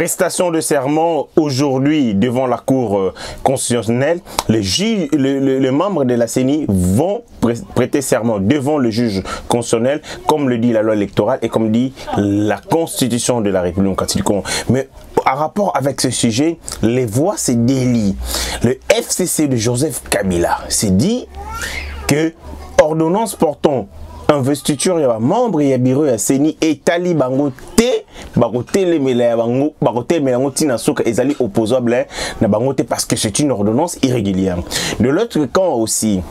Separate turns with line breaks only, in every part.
prestation de serment aujourd'hui devant la Cour constitutionnelle. Les membres de la CENI vont prêter serment devant le juge constitutionnel, comme le dit la loi électorale et comme dit la Constitution de la République démocratique du Congo. Mais en rapport avec ce sujet, les voix se délient. Le FCC de Joseph Kabila s'est dit que ordonnance portant investiture ya membre ya bureau ya CENI etali bango te bakote le mela bango bakote melango tina soka ezali opposable na bango te parce que c'est une ordonnance irrégulière. De l'autre camp aussi,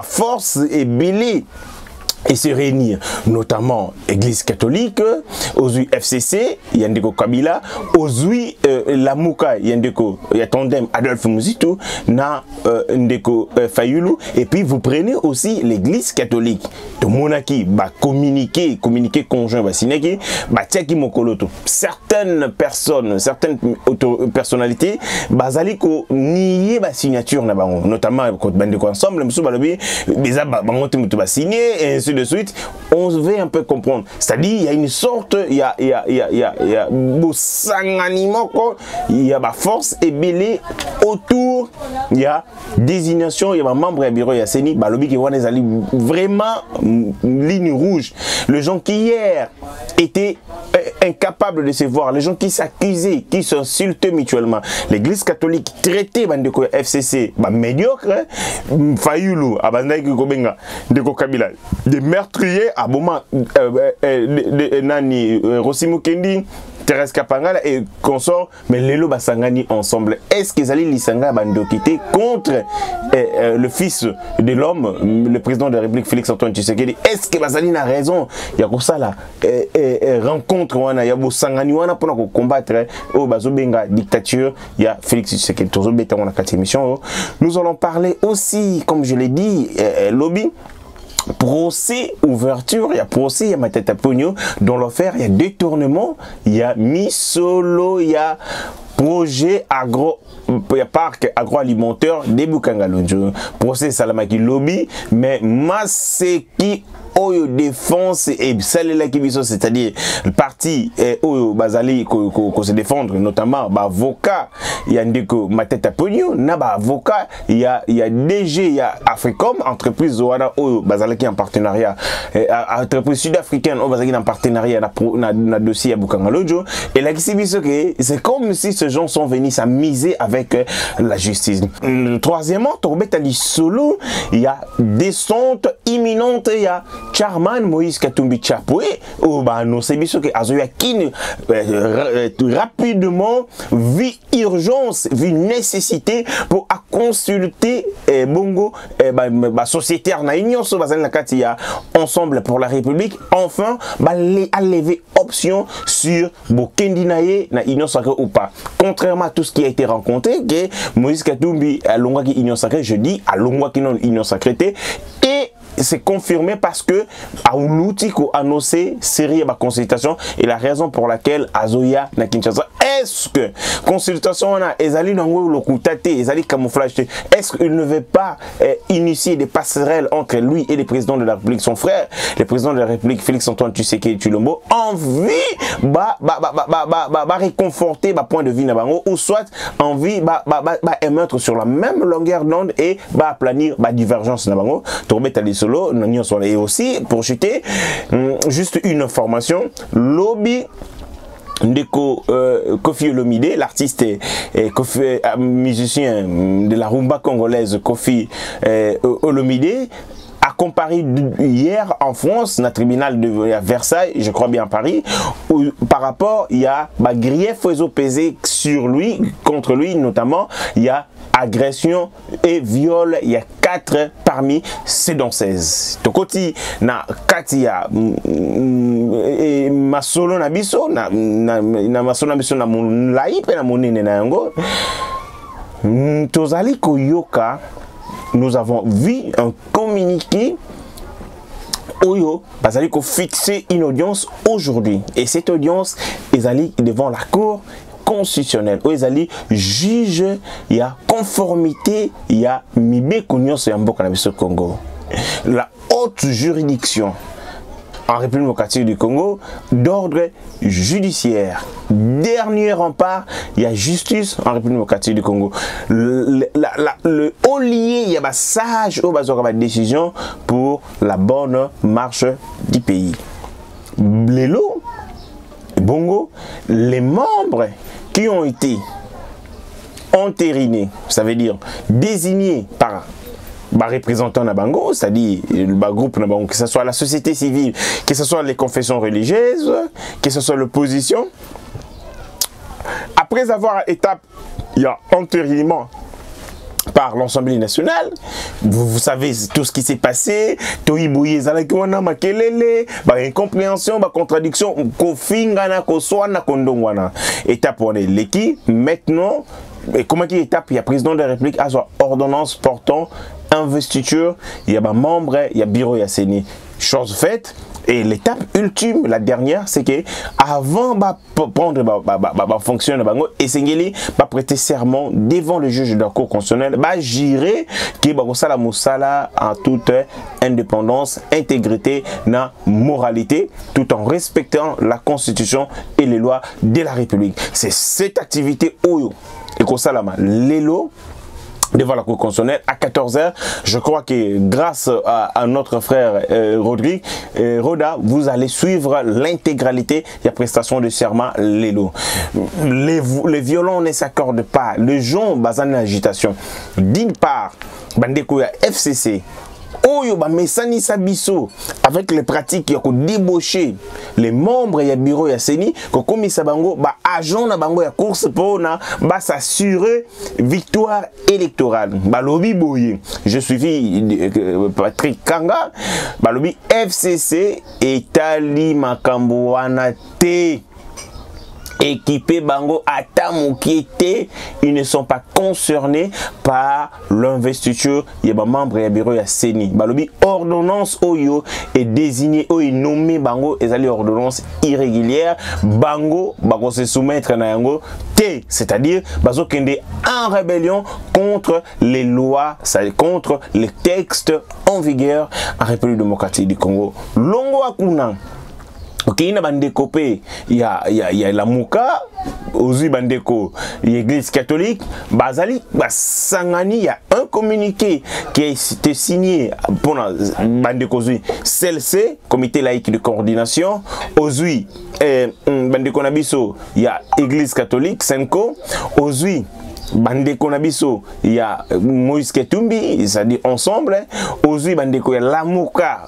force et belé et se réunir, notamment Église catholique, Ozui FCC, Yandeko Kabila, Ozui Lamouka, Yandeko Yatondem Adolphe Mouzitou, Na Ndeko Fayulu, et puis vous prenez aussi l'Église catholique. De Monaki, communiquer conjoint, Sineki, Tiaki Mokoloto. Certaines personnes, certaines personnalités, Bazaliko nier la signature, notamment quand Bandeko ensemble, Moussou Balobi, Beza Bangote Moutuba signé, et ainsi de suite. On veut un peu comprendre. C'est-à-dire, il y a une sorte, il y a force et belé autour, il y a désignation, il y a un membre du bureau, il y a CENI, Balobi qui voit vraiment ligne rouge. Les gens qui hier étaient incapables de se voir, les gens qui s'accusaient, qui s'insultaient mutuellement, l'église catholique traitée Bandeko FCC médiocre, Fayulu, Abandai Kobenga, Ndeko Kabila, des meurtriers, à moment Nani Rosimu Kendi, Thérèse Kapangala et consort, mais Lelo Basangani ensemble. Est-ce qu'ils allaient l'Isanga Bandokité contre le fils de l'homme, le président de la République Félix Antoine Tshisekedi? Est-ce que Bazali a raison? Il y a comme ça là, rencontre, il y a Bosangani pour combattre au Bazobenga dictature, il y a Félix Tshisekedi. Nous allons parler aussi, comme je l'ai dit, lobby. Procès, ouverture, il y a procès, il y a Matata Pogno, dans l'affaire, il y a détournement, il y a Misolo, il y a projet agro, il y a parc agroalimentaire de Bukangalonjo, procès Salamaki Lobby, mais Maseki Oyo défense et celle-là qui biso, c'est-à-dire le parti Oyo Bazali qu'on se défendre, notamment avocat, il y a Ndeko Matata Pogno, na avocat, il y a DG, il y a Africom, entreprise Oana Oyo Bazali qui est en partenariat, entreprise sud-africaine Oyo Bazali en partenariat na dossier à Bukangalonjo, et là qui c'est comme si ces gens sont venus s'amuser avec la justice. Troisièmement, Torbet Ali Solo, il y a descente imminente, il y a Charman Moïse Katumbi Chapoué, ou non c'est bien sûr que Azoya Kin rapidement vu urgence, vu nécessité pour consulter Bongo sociétaire na union so bazali na katia ensemble pour la République, enfin à lever option sur Bokendi naye na union sacrée ou pas, contrairement à tout ce qui a été rencontré que Moïse Katumbi a longwa ki union sacrée, je dis à longwa ki non union sacrée et c'est confirmé parce que Aoulouti a annoncé série de consultation et la raison pour laquelle Azoya na Kinshasa, est-ce que consultation on a ezali nango lokutate ezali camouflage, est-ce qu'il ne veut pas initier des passerelles entre lui et le président de la République, son frère, le président de la République Félix Antoine Tshisekedi Tshilombo, envie réconforter point de vue na bango, ou soit envie émettre sur la même longueur d'onde et planir divergence na bango. Et aussi, pour chuter, juste une information, lobby Ndeko Kofi Olomide, l'artiste et musicien de la rumba congolaise Kofi Olomide, a comparé hier en France, dans le tribunal de Versailles, je crois bien à Paris, où, par rapport, il y a grief pesé sur lui, contre lui notamment, il y a agression et viol, il y a 4 parmi ces danseuses. Tokoti na katia et masolo na biso na masolo na biso na mulai pe na monene na yango. Tozali koyoka, nous avons vu un communiqué Oyo, bazali ko fixer une audience aujourd'hui et cette audience est allée devant la cour constitutionnelle. Oyo juge, il y a conformité, il y a mibé konyo so yamboka na biso Congo. La haute juridiction en République démocratique du Congo d'ordre judiciaire. Dernier rempart, il y a justice en République démocratique du Congo. Le haut lié, il y a des sages au bas de décision pour la bonne marche du pays. Lélo, Bongo, les membres qui ont été entérinés, ça veut dire désignés par représentant na bango, c'est-à-dire le groupe na bango, que ce soit la société civile, que ce soit les confessions religieuses, que ce soit l'opposition. Après avoir étape, il y a entérinement par l'Assemblée nationale. Vous savez tout ce qui s'est passé, incompréhension, contradiction, étape on est l'équipe. Maintenant, et comment qui étape, il y a président de la République à son ordonnance portant investiture, il y a un membre, il y a bureau, il y a CENI. Chose faite. Et l'étape ultime, la dernière, c'est que avant de prendre fonction de bango, Essengeli va prêter serment devant le juge de la Cour constitutionnelle, va gérer que la moussala en toute indépendance, intégrité, na moralité, tout en respectant la Constitution et les lois de la République. C'est cette activité Oyo et Kosalama Lelo devant la Cour constitutionnelle à 14 h. Je crois que grâce à notre frère Rodrigue, Roda, vous allez suivre l'intégralité de la prestation de serment Lélo. Les violons ne s'accordent pas. Les gens basés en agitation. D'une part, Bandeko FCC. Oyo ba mesani sabiso avec les pratiques qui ont débauché les membres ya bureau ya CENI ko komisa bango ba agent na bango ya course pour na ba s'assurer victoire électorale ba lobi boye. Je suis Patrick Kanga ba lobi FCC etali makambo wana te équipés bango atamukiete, ils ne sont pas concernés par l'investiture yeba membre ya bureau ya CENI. Balobi ordonnance oyo est désigné oyo nommé bango ezali ordonnance irrégulière bango bako se soumettre na yango te, c'est-à-dire bazo kende en rébellion contre les lois, contre les textes en vigueur en République démocratique du Congo. Longo akuna ok, il y a bandeko pe, il y a la Mouka, aussi bandeko, l'église catholique, bazali, basangani, il y a un communiqué qui a été signé pour bandeko CLC, comité laïque de coordination, aussi bandeko nabiso, il y a église catholique, Senko, aussi bandeko nabiso, il y a Moïse Ketumbi, c'est-à-dire ensemble, aussi bandeko, il y a la Mouka,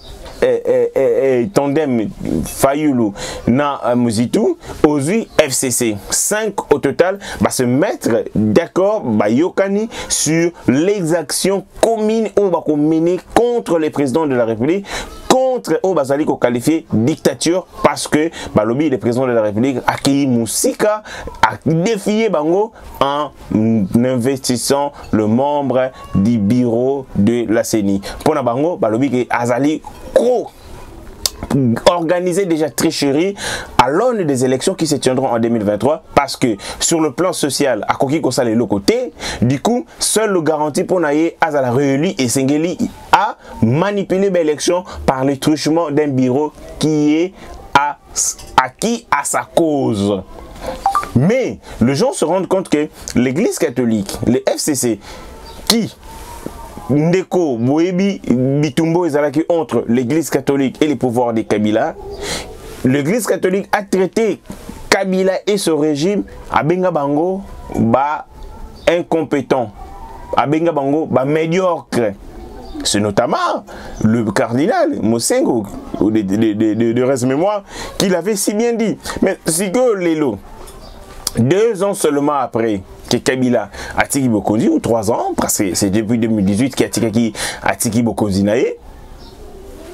tandem Fayulu na Muzitu, aujourd'hui FCC 5 au total va se mettre d'accord Yokani sur l'exaction commune ou va mener contre les présidents de la République, contre au Bazali qu'on qualifie dictature parce que lobby le président de la République Aki Moussika a défié Bango en investissant le membre du bureau de la CENI. Pour la Bango, lobby que Azali organiser déjà tricherie à l'aune des élections qui se tiendront en 2023 parce que sur le plan social à Koki Kosa les côté du coup seul le garantie pour naïe Azala réélu et Sengeli a manipulé l'élection par le truchement d'un bureau qui est acquis à sa cause. Mais les gens se rendent compte que l'église catholique, les FCC qui Ndeko, Boebi, Bitumbo ezalaki entre l'église catholique et les pouvoirs de Kabila. L'église catholique a traité Kabila et ce régime à Benga Bango incompétent, à Benga Bango médiocre. C'est notamment le cardinal Mosengo de reste mémoire qui l'avait si bien dit. Mais c'est que Lélo, 2 ans seulement après que Kabila a tiki Bokonzi, ou 3 ans, parce que c'est depuis 2018 qu'il a tiki Bokonzi naé,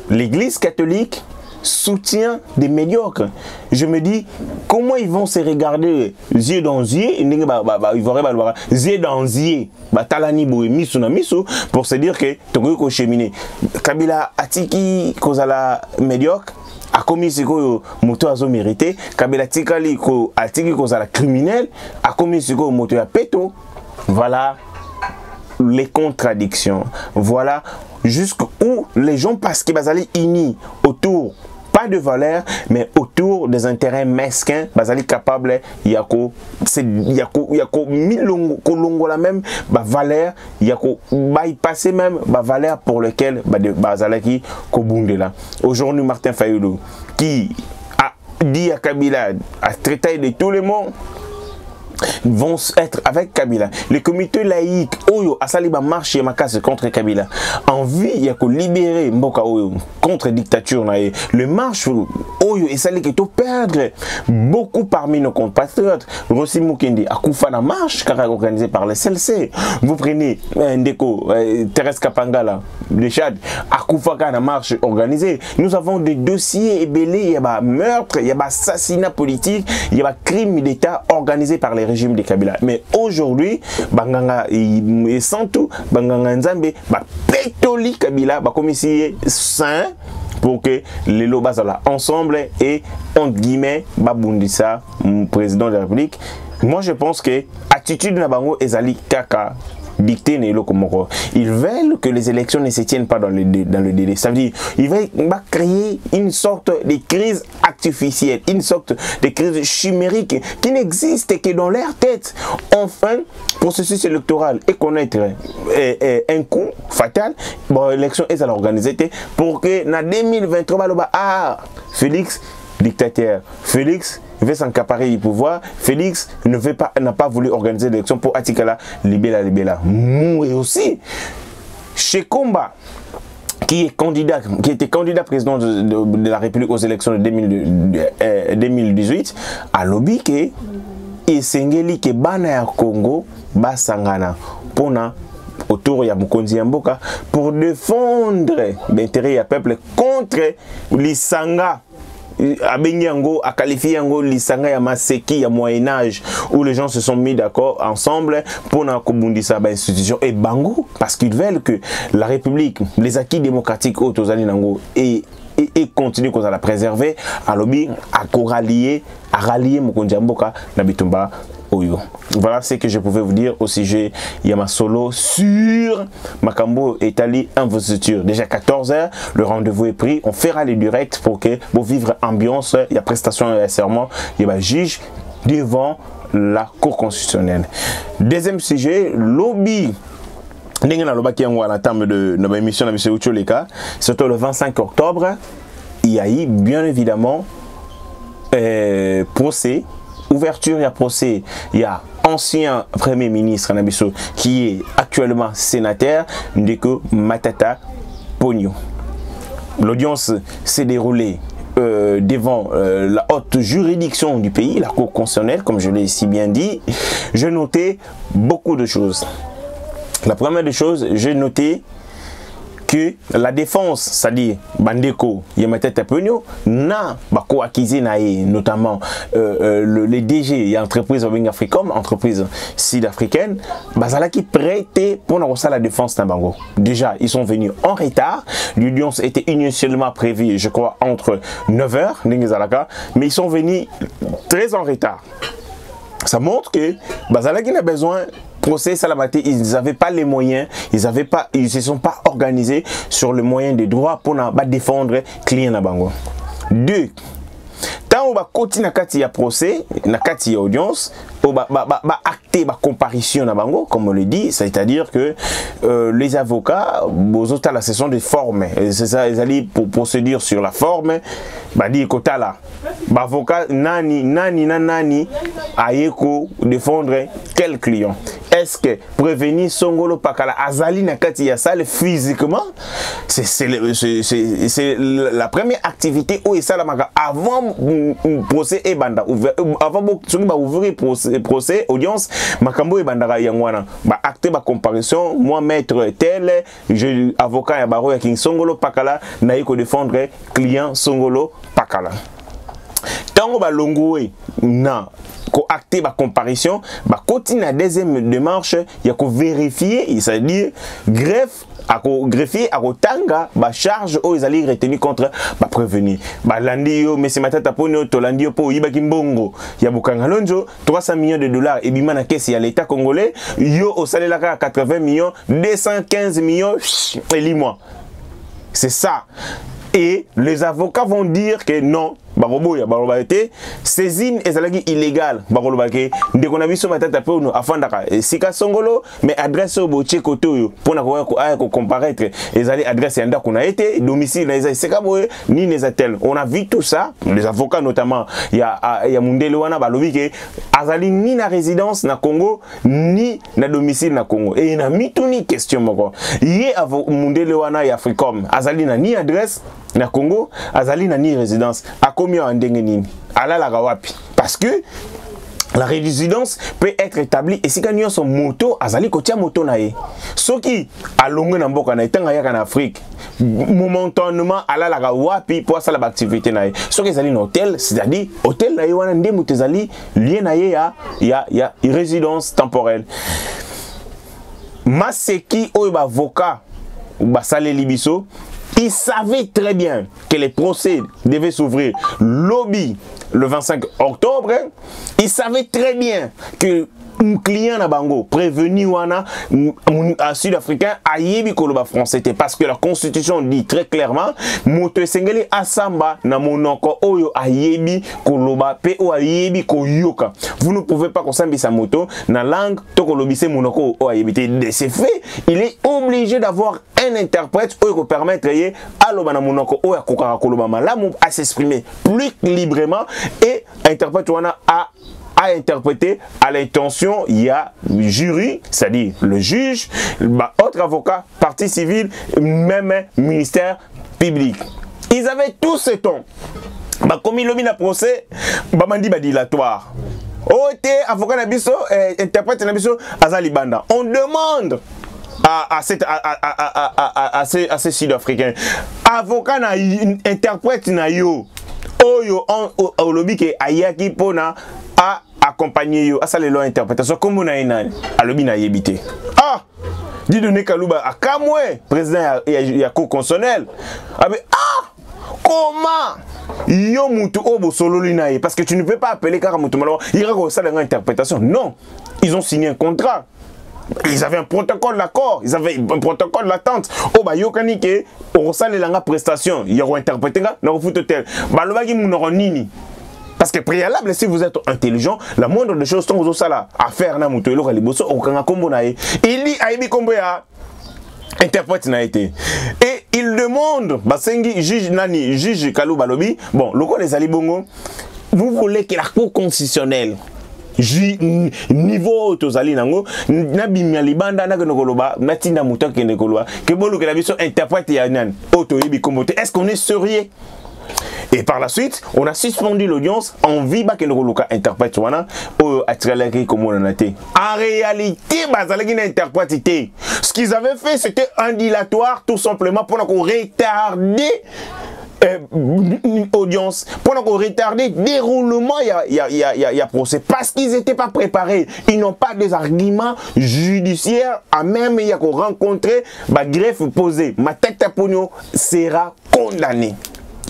l'église catholique soutient des médiocres. Je me dis, comment ils vont se regarder yeux dans yeux, ils vont yeux dans yeux, talani boemi misu pour se dire que Tongoko cheminé. Kabila a tiki kozala médiocre. A commis ce que moto a mérité, Kabila tikali ko atiki ko la criminel, a commis ce que moto a péto. Voilà les contradictions. Voilà jusqu'où les gens parce qu'ils bazali unis autour pas de valeur, mais autour des intérêts mesquins, bazali capable yako milongo la même valeur, yako bypasser même valeur pour lequel bazalaki kobundela. Aujourd'hui Martin Fayulu qui a dit à Kabila à traiter de tout le monde vont être avec Kabila. Le comité laïque Oyo a saliba marche contre Kabila. En vue, il y a que libérer Mboka Oyo contre dictature. Le marche Oyo et sali que tout perdre beaucoup parmi nos compatriotes. Rossi Mukendi a Koufa la marche car organisée par le CLC. Vous prenez Ndeko, Thérèse Kapangala de Chad, a Koufa la marche organisée. Nous avons des dossiers ébellés, il y a meurtre, il y a assassinat politique, il y a crime d'État organisé par les régime de Kabila. Mais aujourd'hui, Banganga et Santou, Banganga Nzambe, Pétoli Kabila, commissaire sain pour que les lobas soient ensemble et entre guillemets, Babundissa, président de la République. Moi, je pense que attitude Nabango Ezali Kaka dicté Nélo Komoro. Ils veulent que les élections ne se tiennent pas dans le délai. Ça veut dire qu'ils veulent créer une sorte de crise artificielle, une sorte de crise chimérique qui n'existe que dans leur tête. Enfin, processus électoral et connaître un coup fatal, bon, l'élection est à l'organiser pour que en 2023, Félix, dictateur, Félix veut s'accaparer du pouvoir. Félix n'a pas voulu organiser l'élection pour Atikala Libela. Et aussi, chez Komba, qui était candidat président de la République aux élections de 2018, à lobby que Isengeli ke bana Congo basangana pona autour ya Mukonzi Mboka pour défendre l'intérêt du peuple contre l'Isanga. Abenyango a qualifié Yango l'Isanga ya Maseki ya Moyen-Âge où les gens se sont mis d'accord ensemble pour Nakobundisa institution et Bango parce qu'ils veulent que la République, les acquis démocratiques autour Nango et continue qu'on a la préserver à lobby à rallier Mukonzi Mboka na Bitumba Oyo. Voilà ce que je pouvais vous dire au sujet Yama Solo sur Makambo Etali investiture. Déjà 14h, le rendez-vous est pris. On fera les directs pour que vous vivre ambiance. Il y a prestation et serment. Il y a juge devant la Cour constitutionnelle. Deuxième sujet, lobby. Nous avons la table de notre émission de M. Ucholeka. Surtout le 25 octobre, il y a eu bien évidemment procès. Ouverture, il y a procès, il y a ancien premier ministre Nabiso qui est actuellement sénateur, Ndeko Matata Pogno. L'audience s'est déroulée devant la haute juridiction du pays, la Cour constitutionnelle, comme je l'ai si bien dit. J'ai noté beaucoup de choses. La première des choses, j'ai noté que la défense, c'est-à-dire Bandeko, Yamatata Pogno, n'a pas acquis notamment les DG et entreprises Africom, entreprises sud-africaines, Bazala qui prêtait pour la défense Nabango. Déjà, ils sont venus en retard. L'audience était initialement prévue, je crois, entre 9h, mais ils sont venus très en retard. Ça montre que Bazala qui n'a besoin procès Salamate, ils n'avaient pas les moyens, ils ne se sont pas organisés sur le moyen de droit pour défendre client Nabango. Deux, tant on va continuer à faire procès, à faire audience, on va acter la comparution Nabango, comme on le dit, c'est-à-dire que les avocats, ce sont des formes, c'est ça, ils allaient pour procédure sur la forme, dit kota là, avocat nani ayeko défendre quel client. Est-ce que prévenir Songolo Pakala Azali Nakati Yassal physiquement, c'est la première activité où il avant procès et banda avant ouvrir procès audience Makambo et banda yangwana acte ba comparaison moi maître tel avocat ya baro ya King Songolo Pakala naiko défendre client Songolo Pakala. Tango ba longoué na ko acter ba comparaison ba continue la deuxième démarche il y a ko vérifier c'est-à-dire greffier à Rotanga ba charge aux alliés retenus contre ba prévenir ba landio mais c'est Matata Pogno to landio po yiba kimbongo ya bukanga lonjo 300 millions de dollars et bima na caisse ya l'état congolais yo au salaire à 80 millions 215 millions et mois c'est ça Et les avocats vont dire que non, saisine est illégale. Dès qu'on a vu ce matin, Sika Songolo, mais adresse au botier koto pour comparaître. Les adresses qu'on a été, domicile, ni Nezatel. On a vu tout ça, les avocats notamment. Il y a Mundelewana Balobi qui Azali ni na résidence na Congo, ni na domicile na Congo. Et il a mis tout ni question. Il y a Mundelewana et Africom. Azali na ni adresse na Congo, Azali na ni résidence. A combien en dengenini? Ala la gawapi. Parce que la résidence peut être établie et si quand son moto, Azali kotia moto nae. Ce qui a longue na mboka na itanga ya en Afrique. Momentanément ala la gawapi pour ça l'activité nae. Ce qui Azali na hôtel, c'est-à-dire hôtel nae wana nde mutezali lié nae ya résidence temporelle. Maseki oyo avocat ba salé libiso. Il savait très bien que les procès devaient s'ouvrir lobby le 25 octobre. Il savait très bien que un client na bango prévenu wana sud-africain ayebi koloba français parce que la constitution dit très clairement moto esengeli asamba na monoko oyo ayebi koloba pe o ayebi koyoka. Vous ne pouvez pas kosambisa moto na langue to kolobise monoko o ayebi. De ce fait, il est obligé d'avoir un interprète qui permettre aloba na monoko o ya kokara koloba malamu à s'exprimer plus librement et interprète wana a interpréter à l'intention, il y a jury, c'est-à-dire le juge, autre avocat, partie civile, même ministère public. Ils avaient tous ce temps. Comme il a procès, mandi dilatoire. Ote avocat nabiso, interprète nabiso, azalibanda. On demande à ces Sud-Africains, avocat na interprète na yo, oyo au lobby ke ayaki pona a accompagner yo, ça les lois interprétation comme on a une à lobby na yébité. Ah, dit donner Kalouba à Kamwe, président ya cour constitutionnelle. Ah, comment yo mutu obo solo linaye parce que tu ne peux pas appeler Karamutu malo, il y a ça dans interprétation. Non, ils ont signé un contrat. Ils avaient un protocole d'accord, ils avaient un protocole d'attente. Oh bah yokani ke au sale langa prestation, il y aura interprété nga na foot tel. Ba lobaki munoro nini. Parce que préalable, si vous êtes intelligent, la moindre des choses, vous avez à faire na muto elo kaliboso okanga kombo na ye. Il dit aibi kombo ya interprète na été. Et il demande basengi juge nani, juge Kalou Balobi, bon, loko les ali bongo, vous voulez que la cour constitutionnelle niveau tozali nango na bimya libanda na koloba natinda muta kende koloba ke bolu ke la biso interprète ya nan auto yebi kombote. Est-ce qu'on est sérieux? Et par la suite, on a suspendu l'audience en vie ba kende koloka interprète wana o atralaki comme on a été. En réalité, bazalaki na interprète. Ce qu'ils avaient fait, c'était un dilatoire tout simplement pour qu'on retarder audience, pendant qu'on retardait déroulement, il y a procès parce qu'ils n'étaient pas préparés, ils n'ont pas des arguments judiciaires à même il y a qu'on rencontrer ma greffe posée, ma tête à pognon sera condamné.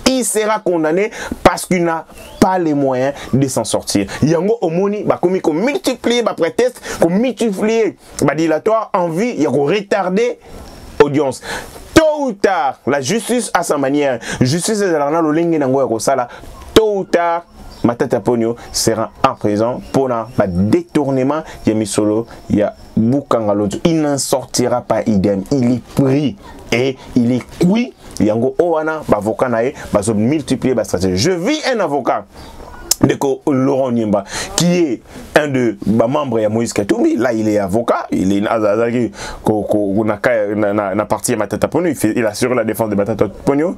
Il sera condamné parce qu'il n'a pas les moyens de s'en sortir. Yango omoni ba komi ko multiplier ba prétexte, ko multiplier ba dilatoire en vie, il y a qu'on retarder audience. Tôt ou tard, la justice à sa manière, justice est dans le lingue nango ya sala. Tôt ou tard, Matata Ponyo sera en prison pour un détournement. Il y a Misolo, il y a Boukangaloto. Il n'en sortira pas idem. Il est pris et il est cuit. Yango Owana, avocat nae, bazo multiplier ba stratégie. Je vis un avocat de Laurent Niemba, qui est un de membres de Moïse Katumbi. Là, il est avocat, il est na partie Matata Ponyo, il assure la défense de Matata Ponyo.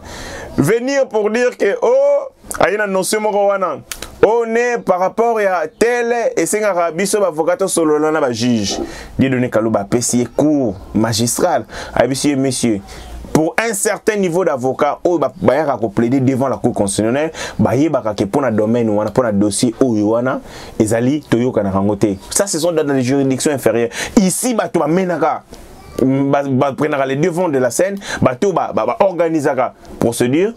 Venir pour dire que, oh, il y a une notion morowana. On est par rapport à tel et c'est un biso avocat solo lana ba juge. Dit donner Kalouba PC cours magistral. Monsieur, monsieur. Pour un certain niveau d'avocat, on va plaider devant la Cour constitutionnelle, pour un domaine ou pour un dossier ou ezali toyoka na rangote. Ça, ce sont dans les juridictions inférieures. Ici, tu vas menaka, prendre les devants de la scène, tu vas organiser la procédure.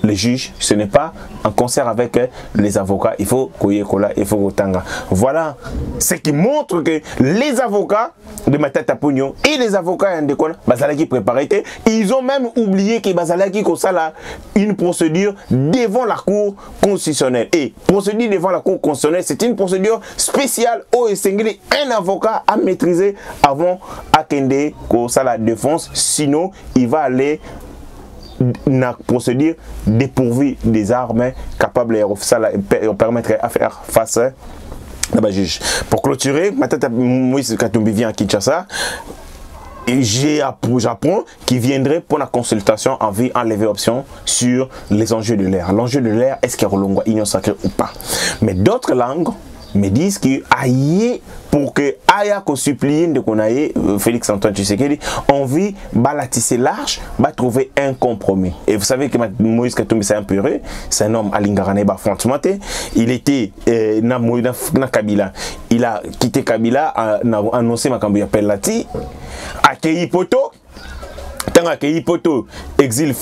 les juges, ce n'est pas en concert avec les avocats. Il faut Koyekola, il faut Gotanga. Voilà ce qui montre que les avocats de Matata Pognon et les avocats de Bazalaki préparé, ils ont même oublié que Bazalaki Kosala une procédure devant la Cour constitutionnelle. Et procédure devant la Cour constitutionnelle, c'est une procédure spéciale où un avocat à maîtriser avant à Kende Kosala défense, sinon il va aller na procédure dépourvue des armes capables de permettre à faire face à la juge. Pour clôturer, Matata Moïse Katumbi vient à Kinshasa. J'apprends qu'il viendrait pour la consultation en vue enlever option sur les enjeux de l'air. L'enjeu de l'air, est-ce qu'il y a Rolongwa Union Sacrée ou pas? Mais d'autres langues me disent qu'il aille pour que Aya qu'on supplie de qu'on aille Félix Antoine Tshisekedi envie balatisser large, va trouver un compromis. Et vous savez que Moïse Katumbi c'est un puré, c'est un homme à Lingarane franchement, il était na Kabila, il a quitté Kabila, a annoncé ma Kambi appelle Lati, accueilli Poto. Tant que Poto exil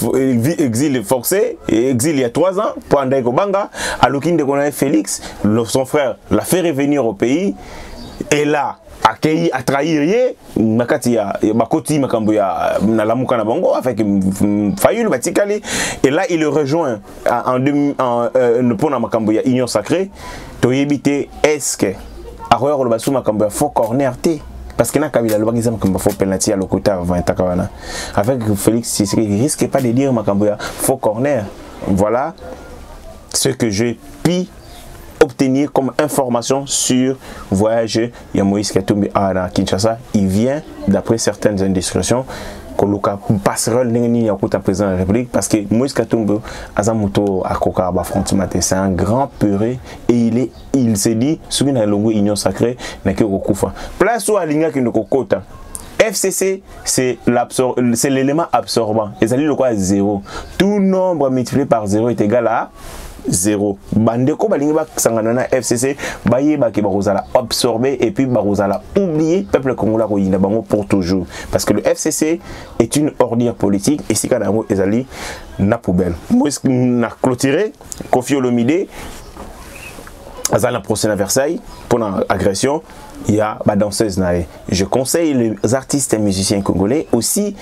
forcé, exil il y a 3 ans, pour André Kobanga, à l'Okin de Konaï Félix, son frère l'a fait revenir au pays, et là, accueilli, a trahi, Makati ya Bakoti Makambuya, Nalamuka Nabango, avec Fayul Batikali, et là il le rejoint pour Makambuya Union Sacrée, Toyebite, est-ce que, à Royal Basou Makambuya, faut corner T? Parce que Kabila le bagage comme faut penalty à l'côté avant Takawana. Avec Félix, il risque pas de dire Makamboya faux corner. Voilà ce que j'ai pu obtenir comme information sur voyage de Moïse Katumbi à Kinshasa. Il vient d'après certaines indiscrétions Koluka passerelle n'engni à côté président de la République parce que Moïse Katumbi Azamuto à Koka Bafrontimate c'est un grand puré et il s'est dit sur une longue union sacrée n'a que Kokufa place où aligna qui ne kokota FCC c'est l'élément absorbant et ça dit le quoi 0 tout nombre multiplié par 0 est égal à 0. Bandeko balingi ba sanganana FCC baye ba ke barozala absorber et puis barozala oublier peuple congolais ko yina bango pour toujours parce que le FCC est une ordure politique et si kana ngo ezali na poubelle. Moi na clôturer Koffi Olomide azala procès à Versailles pour l'agression. Il y a ba danseuse nae. Je conseille les artistes et musiciens congolais aussi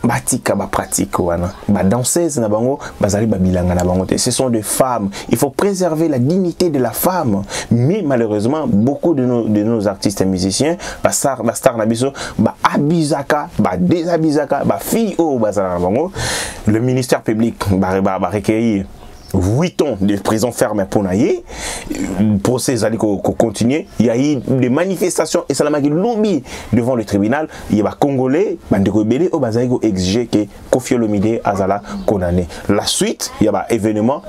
batika ba pratique wana ba danseuse na bango bazali ba bilanga na bango. Ce sont des femmes, il faut préserver la dignité de la femme, mais malheureusement beaucoup de nos artistes et musiciens ba star na biso ba abizaka ba désabizaka ba fille au bazala na bango. Le ministère public ba recueillir 8 ans de prison ferme pour naïe, procès allait continuer. Il y a eu des manifestations et ça l'a lobby devant le tribunal. Il y a des Congolais, des rebelles, au Bazaïgo exigeait que Koffi Olomide Azala condamné. La suite, il y a des événements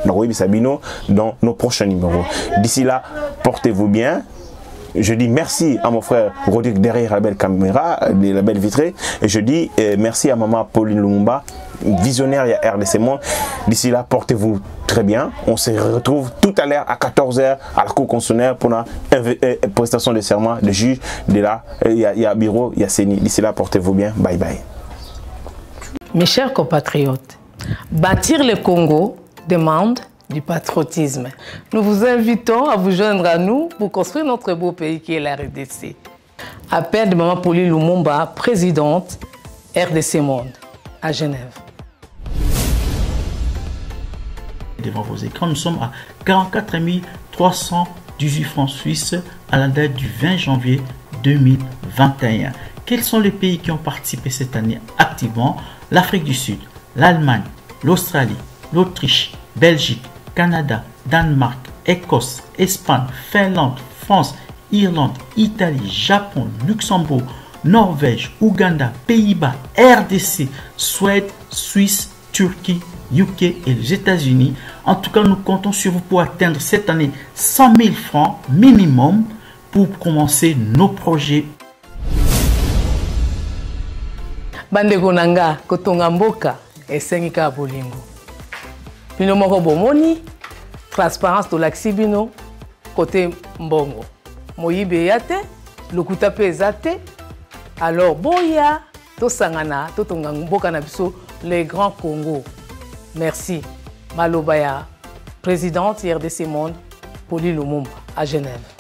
dans nos prochains numéros. D'ici là, portez-vous bien. Je dis merci à mon frère Rodrigue derrière la belle caméra, la belle vitrée. Et je dis merci à maman Pauline Lumumba, visionnaire il y a RDC Monde. D'ici là, portez-vous très bien. On se retrouve tout à l'heure à 14 h à la Cour constitutionnelle pour la prestation de serment de juge. Il y a bureau, il y a CENI. D'ici là, portez-vous bien. Bye bye.
Mes chers compatriotes, bâtir le Congo demande du patriotisme. Nous vous invitons à vous joindre à nous pour construire notre beau pays qui est la RDC. Appel de Maman Pauline Lumumba, présidente RDC Monde, à Genève.
Devant vos écrans, nous sommes à 44 318 francs suisses à la date du 20 janvier 2021. Quels sont les pays qui ont participé cette année activement? L'Afrique du Sud, l'Allemagne, l'Australie, l'Autriche, Belgique, Canada, Danemark, Écosse, Espagne, Finlande, France, Irlande, Italie, Japon, Luxembourg, Norvège, Ouganda, Pays-Bas, RDC, Suède, Suisse, Turquie, UK et les États-Unis. En tout cas, nous comptons sur vous pour atteindre cette année 100 000 francs minimum pour commencer nos projets.
Bandeko nanga kotonga mboka esengika bolingo. Bino moko bomoni transparence to laxi bino côté mbongo. Moyibe yate, lokuta pe ezate. Alors boya to sangana to tonga mboka na biso le grand Congo. Merci. Malobaya, présidente RDC Monde, Pauline Lumumba, à Genève.